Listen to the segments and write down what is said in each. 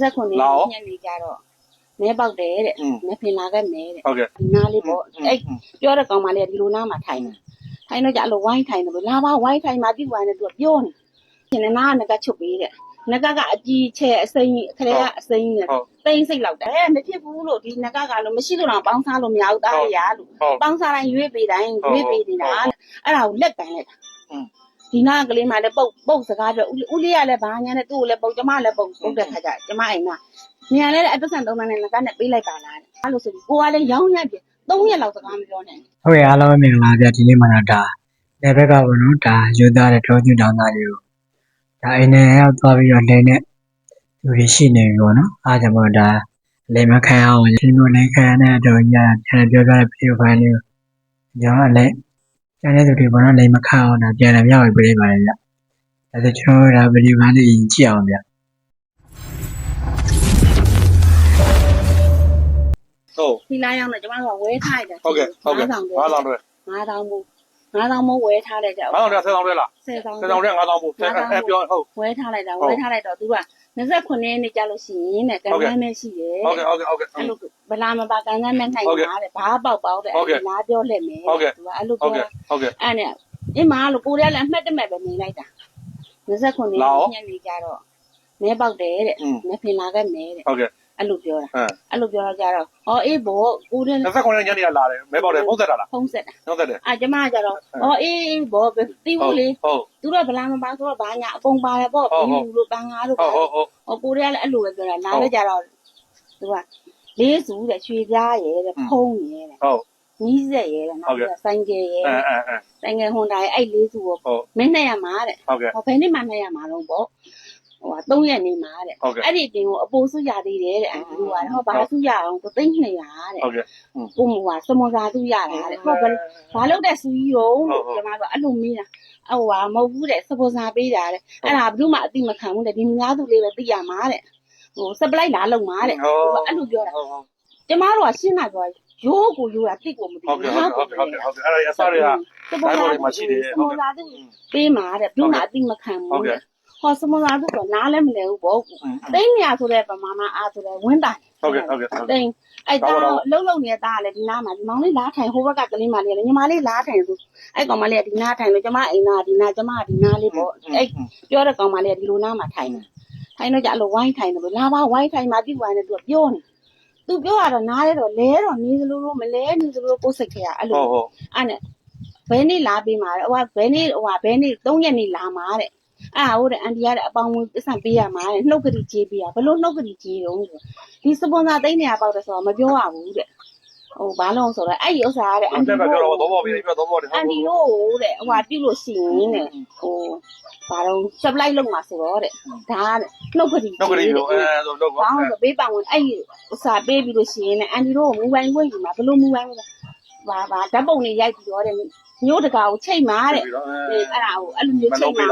ဆက်ခွန်နေညနေကြတော့မဲပေါက်တယ်တဲ့မဲဖင်လာခဲ့မဲတဲ့ ဟုတ်ကဲ့ ဒီနားလေးပေါ့အဲ့ပြောတဲ့ကောင်မလေးကဒီလိုနားမှာထိုင်တယ်ထိုင်တော့ကြအဲ့လိုဝိုင်းထိုင်တယ်လို့လာပါဝိုင်းထိုင်မှာတိသွားနေသူကပြောနေရှင်နားကငကချုပ်ပေးတဲ့ငကကအကြီးချဲအစိမ်းခရဲကအစိမ်းနဲ့တိမ့်စိတ်လောက်တယ်မဖြစ်ဘူးလို့ဒီငကကလို့မရှိလို့တော့ပေါင်းစားလို့မရဘူးတားရလို့ပေါင်းစားတိုင်းရွေးပေးတိုင်းရွေးပေးနေတာအဲ့ဒါကိုလက်ကန်လိုက်တာဒီနာကလေးမှလည်းပုတ်စကားပြောဦးလေးကလည်းဘာညာနဲ့သူ့ကိုလည်းပုတ်ကျမလည်းပုတ်တဲ့ခါကျကျမအိမ်ကမြန်လည်းအပတ်စံ3နဲ့ငကနဲ့ပေးလိုက်ပါလားအဲ့လိုဆိုပြီးကိုကလည်းရောင်းရပြ3ရက်လောက်စကားမပြောနဲ့ဟုတ်ကဲ့အားလုံးမင်္ဂလာပါဒီနေ့မှတော့ဒါလက်ဘက်ကဘောနော်ဒါယူသားတဲ့တော်သူတောင်သားတွေကိုဒါအိမ်နဲ့ရောက်သွားပြီးတော့လင်းနဲ့လူတွေရှိနေပြီပေါ့နော်အားကြောင့်မို့ဒါလေမခံအောင်ဒီလိုလေခံတဲ့တော့ညာပြန်ပြောပြတဲ့ဗီဒီယိုဖိုင်လေးကိုကျွန်တော်လည်းကျန်တဲ့သူတွေဘောနော်လေမခံအောင်ဒါပြန်လည်းပြောပြပေးပါတယ်ဗျဒါဆိုကျွန်တော်ဒါဗီဒီယိုဖိုင်လေးကြည့်အောင်ဗျဟုတ်ဒီလာရောက်တော့ကျမတို့ကဝဲထားတယ်ဟုတ်ကဲ့ဟုတ်ကဲ့9000တွေ9000မို့ဝဲထားလိုက်ကြ9000တွေ1000တွေလား1000 1000တွေ9000ပို့အဲပြောဟုတ်ဝဲထားလိုက်တာဝဲထားလိုက်တော့သူက29ရက်နေ့ကြာလို့ရှိရင်တဲ့ကံကမ်းမဲ့ရှိတယ်ဟုတ်ကဲ့အဲ့လိုဗလာမပါကံကမ်းမဲ့နိုင်တာတဲ့ဘာပေါက်ပေါက်တဲ့အဲ့လာပြောလက်မယ်သူကအဲ့လိုပြောဟုတ်ကဲ့အဲ့နဲ့အင်းမလို့ကိုရလည်းအမှတ်တမဲ့ပဲနေလိုက်တာ29ရက်ညနေကြာတော့မဲပေါက်တယ်တဲ့မဲဖင်လာခဲ့မဲတဲ့ဟုတ်ကဲ့အဲ့လိုပြောတာအဲ့လိုပြောတော့ကြတော့ဟောအေးဘောကိုတဲ့29ရက်ညနေကလာတယ်မဲပေါက်တယ်ဖုံးဆက်တာလားဖုံးဆက်တာဖုံးဆက်တယ်ကျမကကြတော့ဟောအေးဘောတီးဘူးလေဟုတ်သူတော့ဗလာမပါဆိုတော့ဘာညာအကုန်ပါတယ်ပေါ့ဘူးလို့ပန်းငါတို့ဟုတ်ဟောကိုတဲ့လည်းအဲ့လိုပဲပြောတာလာတော့ကြတော့သူကလေးစုတဲ့ရွှေပြားရဲတဲ့ဖုံးရဲတဲ့ဟုတ်နီးဆက်ရဲတဲ့နောက်ပြီးဆိုင်ကယ်ရဲဆိုင်ကယ်ဟွန်ဒါရဲ့အဲ့လေးစုကိုမင်းနဲ့ရမှာတဲ့ဟောဘယ်နေ့မှနဲ့ရမှာတော့ပေါ့ဟို3ရက်နေမှာတဲ့အဲ့ဒီတင်ကိုအပိုးစုရသေးတယ်တဲ့အန်ဒီကဟောဘာစုရအောင်300တဲ့ဟုတ်ကဲ့ကိုမကစမွန်စာစုရတာတဲ့ဟောဘာလုပ်တဲ့စူကြီးရောလို့ကျွန်မကအဲ့လိုမေးတာဟိုဟာမဟုတ်ဘူးတဲ့စပွန်ဆာပေးတာတဲ့အဲ့ဒါဘယ်သူမှအတိမခံဘူးတဲ့ဒီများသူလေးပဲသိရမှာတဲ့ဟိုစပလိုက်လာလုံမှာတဲ့အဲ့လိုပြောတာကျမတို့ကရှင်းတာပြောရိုးကိုရိုးတာတိတ်ကိုမသိဘူးဟုတ်ကဲ့အဲ့ဒါအစားတွေကစပွန်ဆာတွေမရှိတယ်ဟုတ်ကဲ့စပွန်ဆာတွေပေးမှာတဲ့ဘယ်သူမှအတိမခံဘူးတဲ့ဟောစမလာတော့နားလည်းမလဲဘူးပေါ့တိန်းညာဆိုတဲ့ပမာဏအားဆိုတဲ့ဝင်းတိုင်ဟုတ်ကဲ့တိန်းအဲ့တော့လုံနေတာကလည်းဒီနားမှာဒီမောင်လေးလားထိုင်ဟိုဘက်ကကလေးမလေးလည်းညီမလေးလားထိုင်ဆိုအဲ့ကောင်မလေးကဒီနားထိုင်လို့ကျမအိမ်နာဒီနားကျမဒီနားလေးပေါ့အဲ့ပြောတဲ့ကောင်မလေးကဒီလိုနားမှာထိုင်တယ်ထိုင်တော့ကြအဲ့လိုဝိုင်းထိုင်တယ်လို့လာပါဝိုင်းထိုင်မှာတိသွားနေသူကပြောနေသူပြောရတော့နားလဲတော့လဲတော့နေစလို့မလဲနေစလို့ကိုယ်စိတ်ထဲကအဲ့လိုအဲ့နဲ့ဘယ်နေ့လာပြီးမှာဟိုကဘယ်နေ့3ရက်နေ့လာမှာတဲ့ဟုတ်တယ်အန်တီကအပေါင်းဝင်ပတ်စံပေးရမှာတဲ့နှုတ်ကလေးကြေးပေးရဘလို့နှုတ်ကလေးကြေးတော့ဒီစပွန်ဆာသိန်းနေရပေါက်တယ်ဆိုတော့မပြောရဘူးတဲ့ဟိုဘာလို့ဆိုတော့အဲ့ဒီဥစ္စာတဲ့အန်တီတို့ပြောတော့တော့ပေါ့ပြီးပြောတော့ပေါ့အန်တီတို့တဲ့ဟိုပြုလို့ရှိရင်တဲ့ဟိုဘာလို့ supply လုပ်မှာဆိုတော့တဲ့ဒါနှုတ်ကလေးလို့ဆိုတော့ဘာလို့ပေးပါဝင်အဲ့ဒီဥစ္စာပေးပြီးလို့ရှိရင်တဲ့အန်တီတို့မူပိုင်းဝင်ယူမှာဘလို့မူပိုင်းဘာဓာတ်ပုံတွေရိုက်ပြီးတော့တဲ့မျိုးတကာကိုချိန်မှာတဲ့အဲ့ဒါကိုအဲ့လိုမျိုးချိန်မှာ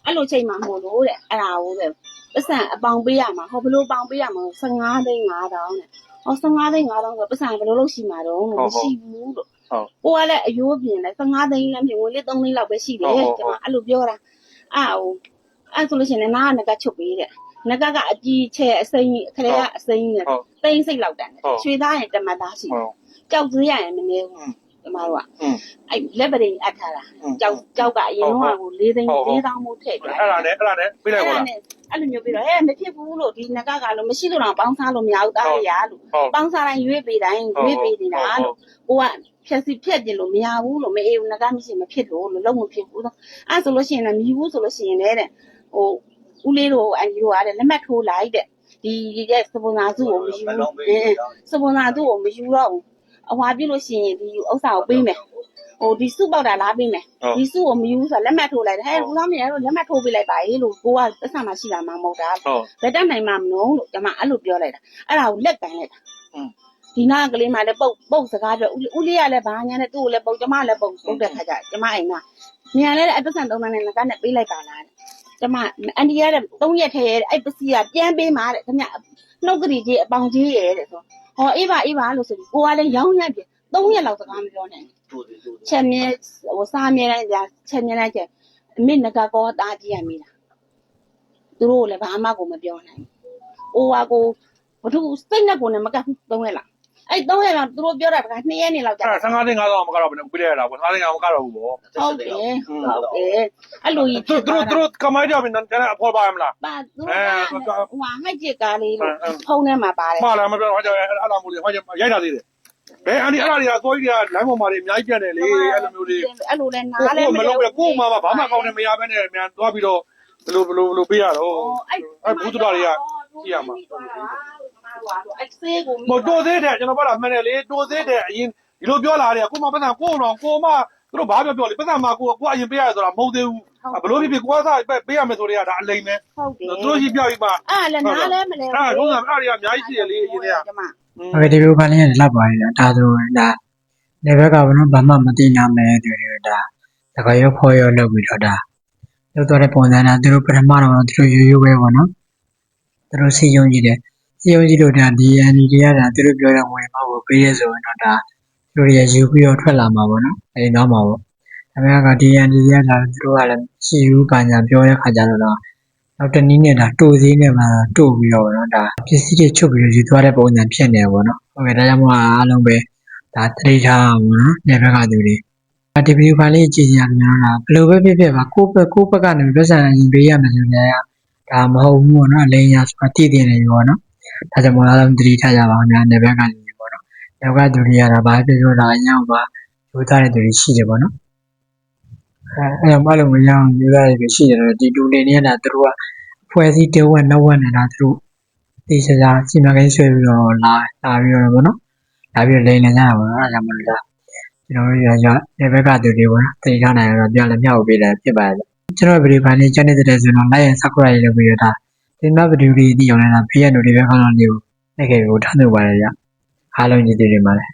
အဲ့လိုချိန်မှာမို့လို့တဲ့အဲ့ဒါကိုတဲ့ပတ်စံအပေါင်ပေးရမှာဟောဘယ်လိုပေါင်ပေးရမှာ15သိန်း5000တဲ့ဟော15သိန်း5000ဆိုပတ်စံဘယ်လိုလုပ်ရှိမှာတော့မရှိဘူးလို့ကိုကလည်းအယိုးပြင်လဲ15သိန်းလည်းပြင်ဝင်လေ3သိန်းလောက်ပဲရှိတယ်ကျွန်တော်အဲ့လိုပြောတာအဲ့ဆိုလို့ရှိရင်နားကချုပ်ပေးတဲ့ငကကအကြီးချဲအစိမ်းခရဲကအစိမ်းနဲ့တိမ့်စိတ်လောက်တန်တယ်ရွှေသားရင်တမတ်သားရှိတယ်ကြောက်သေးရရင်မနေဘူးကျမတို့ကအဲ့လက်ပရိအပ်ထားတာကြောက်ကအရင်တော့ကို4သိန်း4000မို့ထည့်ပြအဲ့ဒါနဲ့ပြလိုက်ပါလားအဲ့လိုမျိုးပြီးတော့မဖြစ်ဘူးလို့ဒီငကကလို့မရှိလို့တော့ပေါင်းစားလို့မရဘူးတားရလို့ပေါင်းစားတိုင်းရွေးပေးတိုင်းရွေးပေးနေတာလို့ကိုကဖြက်စီဖြက်ပြလို့မရဘူးလို့မအေးဘူးငကမရှိမဖြစ်လို့လုံးမဖြစ်ဘူးအဲ့ဆိုလို့ရှိရင်လည်းမြည်ဘူးဆိုလို့ရှိရင်လည်းတဲ့ဟိုဦးလေးတို့အန်ကြီးတို့ကတဲ့လက်မှတ်ထိုးလိုက်တဲ့ဒီရဲ့စပွန်ဆာစုကိုမယူစပွန်ဆာစုကိုမယူတော့ဘူးအဟွာပြလို့ရှိရင်ဒီဥစ္စာကိုပေးမယ်ဟိုဒီစုပေါက်တာလားပေးမယ်ဒီစုကိုမယူဆိုလက်မှတ်ထိုးလိုက်တယ်ဟဲ့ဦးသားမရတော့လက်မှတ်ထိုးပေးလိုက်ပါလေလို့ကိုကပတ်စံမရှိတာမှမဟုတ်တာဘယ်တက်နိုင်မှမလို့လို့ကျွန်မအဲ့လိုပြောလိုက်တာအဲ့ဒါကိုလက်ကန်လိုက်တာဒီနာကလေးမှလည်းပုတ်စကားပြောဦးလေးကလည်းဘာညာနဲ့သူ့ကိုလည်းပုတ်ကျမလည်းပုတ်တဲ့ခါကျကျမအိမ်ကမြန်လည်းအဲ့ပတ်စံ3နဲ့ငကနဲ့ပေးလိုက်ပါလားကျမအန်တီကတဲ့3ရက်ထဲရဲ့အဲ့ပစီကပြန်ပေးမှာတဲ့ခင်ဗျနှုတ်ကလေးကြီးအပေါင်ကြီးရဲ့တဲ့ဆိုဟောအေးပါလို့ဆိုပြီးကိုကလည်းရောင်းရပြ3ရက်လောက်စကားမပြောနဲ့ချက်မြဲဟိုစားမြဲတိုင်းကြာချက်မြဲတိုင်းကျအမေငကကောတားကြည့်ရမိလားသူတို့လည်းဘာမှကိုမပြောနိုင် ကိုဟာကိုဘာသူစိတ်နဲ့ကိုနဲ့မကတ်ဘူး3ရက်လားအဲ့3ရက်လောက်သူတို့ပြောတာက2ရက်နေလောက်ကြာ အဲ့15သိန်း9000မကတော့ဘယ်နဲ့ပြလိုက်ရတာပေါ့15သိန်း9000မကတော့ဘူးပေါ့ ဟုတ်တယ်အဲ့လိုကြီး သူတို့ကမိုင်းကြောင်ပြန်အဖော်ပါမလား ပါသူတို့ကဟိုဟာငှက်ကြစ်ကားလေးလို့ဖုန်းထဲမှာပါတယ် မှားလားမပြောဟောကြောင်အဲ့လားမို့လေဟောကြောင်ရိုက်တာသေးတယ်ဘယ်အန်ဒီအဲ့ဒါတွေကအစိုးရကလိုင်းပေါ်မှာတွေအများကြီးပြတ်နေလေအဲ့လိုမျိုးတွေ အဲ့လိုလဲနားလဲ မလုပ်ရကို့မှာဘာမှကောင်းနေမရဘဲနဲ့မြန်သွားပြီးတော့ဘယ်လိုပေးရတော့အဲ့ဘူးတူတာတွေကကြည့်ရမှာ အဲ့ဆေးကို မတိုးသေးတယ်ကျွန်တော်ပြောတာမှန်တယ်လေတိုးသေးတယ်အရင်ဒီလိုပြောလာတယ်ကို့မှာပတ်စံကို့တော့ကို့မှာသူတို့ဘာပြောလေပတ်စံမှာကိုအရင်ပေးရတယ်ဆိုတာမဟုတ်သေးဘူးဘလို့ဖြစ်ကိုကစားပေးရမယ်ဆိုတော့ဒါအလိမ်ပဲ ဟုတ်တယ် သူတို့ကြီးပြောပြီးမှ အဲ့လည်းနားလဲမလဲ အဲ့တော့အဲ့ဒါတွေကအများကြီးရှိတယ်လေအရင်က ဟုတ်ကဲ့ဒီလိုပါလေးရတယ်လောက်ပါရတာဒါဆိုဒါနေဘက်ကဘလို့ဘာမှမသိနာမယ်တူတယ်ဒါတခါရောဖော်ရောလုပ်ပြီးတော့ဒါလောက်တော့တဲ့ပုံစံနဲ့သူတို့ပထမတော့သူတို့ရိုးပဲပေါ့နော်သူတို့စီယုံကြည့်တယ်စီယုံကြည့်လို့ဒါ DNA တွေကဒါသူတို့ပြောတဲ့ဝင်ပေါ့ကိုပေးရဆိုရင်တော့ဒါသူတို့ရယူပြီးတော့ထွက်လာမှာပေါ့နော်အဲဒီတော့မှာပေါ့ဒါပေမဲ့က DNA တွေကဒါသူတို့ကလည်းရှိဘူးပါညာပြောတဲ့ခါကျတော့နောက်တနည်းနဲ့ဒါတိုးသေးနဲ့မှတိုးပြီးတော့နော်ဒါပစ္စည်းတွေချုပ်ပြီးယူသွားတဲ့ပုံစံဖြစ်နေပေါ့နော်ဟုတ်ကဲ့ဒါကြောင့်မို့အားလုံးပဲဒါသတိထားအောင်နော်နေဘက်ကသူတွေဒီဗီဒီယိုဖိုင်လေးကြည့်ကြရအောင်နော်ဘယ်လိုပဲဖြစ်ဖြစ်ပါကိုယ့်ဘက်ကနေပတ်စံရင်ပေးရမယ်ဆိုရင်ဒါမဟုတ်ဘူးပေါ့နော်အလိမ်ညာဆိုတာတည်တည်နေပြီပေါ့နော်ဒါကြောင့်မို့အားလုံးသတိထားကြပါအောင်ညာနေဘက်ကနေပေါ့နော်နောက်ကသူတွေရတာဘာဖြစ်လို့လာရင်ပါယူသားတဲ့သူတွေရှိတယ်ပေါ့နော်အဲ့မလို့မရအောင်ယူသားတဲ့သူရှိတယ်ဒီတူနေနေတာသူတို့ကဖွဲ့စည်းတဝက်နောက်ဝက်နေတာသူတို့ဒီစရာစီမံကိန်းဆွဲပြီးတော့လာပြီးတော့ပေါ့နော်လာပြီးလိန်နေကြတာပေါ့နော်အဲ့ဒါကြောင့်မလို့ဒါကျွန်တော်တို့ရနေဘက်ကသူတွေပေါ့နော်တိတ်ထားနိုင်တော့ပြန်လည်းမြောက်ပေးတယ်ဖြစ်ပါတယ်ကျွန်တော်ဗီဒီယိုဖိုင်လေးကျန်နေတဲ့ဆိုတော့ like and subscribe လုပ်ပြီးတော့ဒါဒီမှာဗီဒီယိုလေးဒီအောင်နေတာဖေးရတို့တွေပဲခေါင်းဆောင်တွေကိုလိုက်ခဲ့ပြီးထားလို့ပါတယ်ဗျအားလုံးကြည့်ကြပါလေ